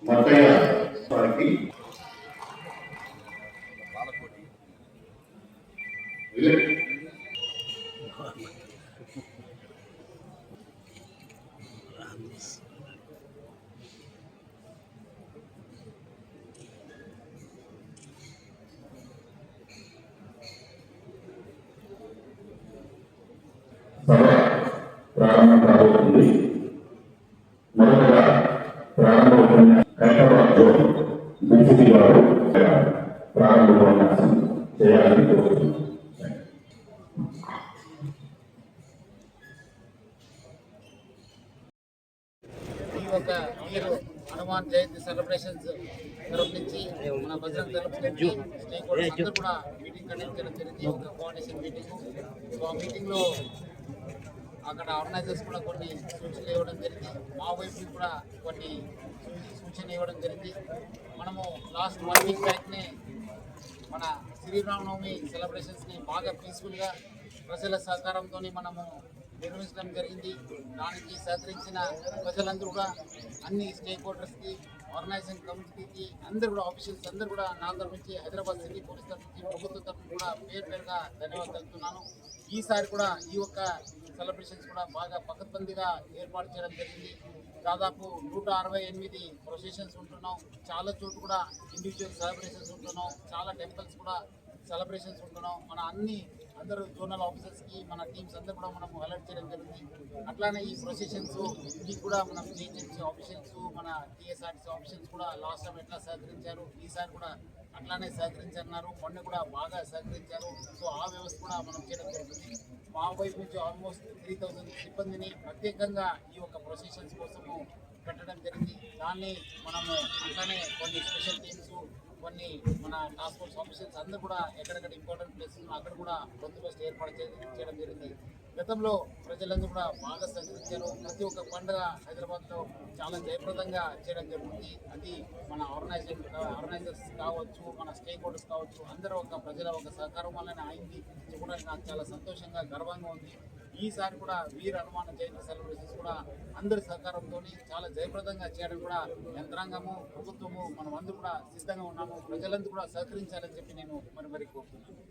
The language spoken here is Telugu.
మత్తయ్య వారికి సభ ప్రారంభం కాబోతుంది. మొదటగా ప్రారంభ హైదరాబాద్లో బీసీసీ వారు ప్రారంభ ఉపన్యాసం చేయాలని కోరుతున్నాను. ఈ యొక్క ఇయర్ హనుమాన్ జయంతి సెలబ్రేషన్స్ తరఫు నుంచి మన బజరంగ్ తరఫు నుంచి స్టేక్ హోల్డర్స్ అందరూ కూడా మీటింగ్ కండక్ట్ చేయడం జరిగింది. ఒక కోఆర్డినేషన్ మీటింగ్. సో ఆ మీటింగ్లో అక్కడ ఆర్గనైజర్స్ కూడా కొన్ని సూచనలు ఇవ్వడం జరిగింది. మా వైపు కూడా కొన్ని సూచనలు ఇవ్వడం జరిగింది. మనము లాస్ట్ 1 వీక్ బ్యాక్నే మన శ్రీరామనవమి సెలబ్రేషన్స్ని బాగా పీస్ఫుల్గా ప్రజల సహకారంతో మనము నిర్వహించడం జరిగింది. దానికి సహకరించిన ప్రజలందరూ కూడా అన్ని స్టేక్ హోల్డర్స్కి, ఆర్గనైజింగ్ కమిటీకి అందరూ కూడా ఆఫీషియల్స్ అందరూ కూడా నా తరఫు నుంచి, హైదరాబాద్ సిటీ పోలీస్ తరఫు నుంచి, ప్రభుత్వం తరఫు కూడా పేరుగా ధన్యవాదాలు తెలుపుతున్నాను. ఈసారి కూడా ఈ యొక్క సెలబ్రేషన్స్ కూడా బాగా పకడ్బందీగా ఏర్పాటు చేయడం జరిగింది. దాదాపు 168 ప్రొసెషన్స్ ఉంటున్నాం. చాలా చోట్ల కూడా ఇండివిజువల్ సెలబ్రేషన్స్ ఉంటున్నాం. చాలా టెంపుల్స్ కూడా సెలబ్రేషన్స్ ఉంటున్నాం. మన అందరూ జోనల్ ఆఫీసర్స్కి మన టీమ్స్ అందరూ కూడా మనం అలర్ట్ చేయడం జరిగింది. అట్లానే ఈ ప్రొసెషన్స్ ఇవి కూడా మనం జిహెచ్ఎంసీ ఆఫీషియల్స్, మన టీఎస్ఆర్టీసీ ఆఫీషియల్స్ కూడా లాస్ట్ టైం ఎట్లా సహకరించారు, ఈసారి కూడా అట్లానే సహకరించారు. మొన్న కూడా బాగా సహకరించారు. సో ఆ వ్యవస్థ కూడా మనం చేయడం జరుగుతుంది. మా వైపు నుంచి ఆల్మోస్ట్ 3000 సిబ్బందిని ప్రత్యేకంగా ఈ యొక్క ప్రొసెషన్స్ కోసము పెట్టడం జరిగింది. దాన్ని మనము అట్లానే కొన్ని స్పెషల్ టీమ్స్, కొన్ని మన టాస్క్ ఫోర్స్ ఆఫీసర్స్ అందరూ కూడా ఎక్కడెక్కడ ఇంపార్టెంట్ ప్లేసెస్ అక్కడ కూడా బందోబస్తు ఏర్పాటు చేయడం జరిగింది. గతంలో ప్రజలందరూ కూడా బాగా సహకరించారు. ప్రతి ఒక్క పండుగ హైదరాబాద్లో చాలా జయప్రదంగా చేయడం జరుగుతుంది. అది మన ఆర్గనైజర్స్ కావచ్చు, మన స్టేక్ హోల్డర్స్ కావచ్చు, అందరూ ఒక ప్రజల ఒక సహకారం వల్లనే అయింది చెప్పడానికి నాకు చాలా సంతోషంగా, గర్వంగా ఉంది. ఈసారి కూడా వీర హనుమాన్ జయంతి సెలబ్రేషన్స్ కూడా అందరి సహకారంతో చాలా జయప్రదంగా చేయడం కూడా యంత్రాంగము, ప్రభుత్వము మనం అందరూ కూడా సిద్ధంగా ఉన్నాము. ప్రజలందరూ కూడా సహకరించాలని చెప్పి నేను మరి కోరుతున్నాను.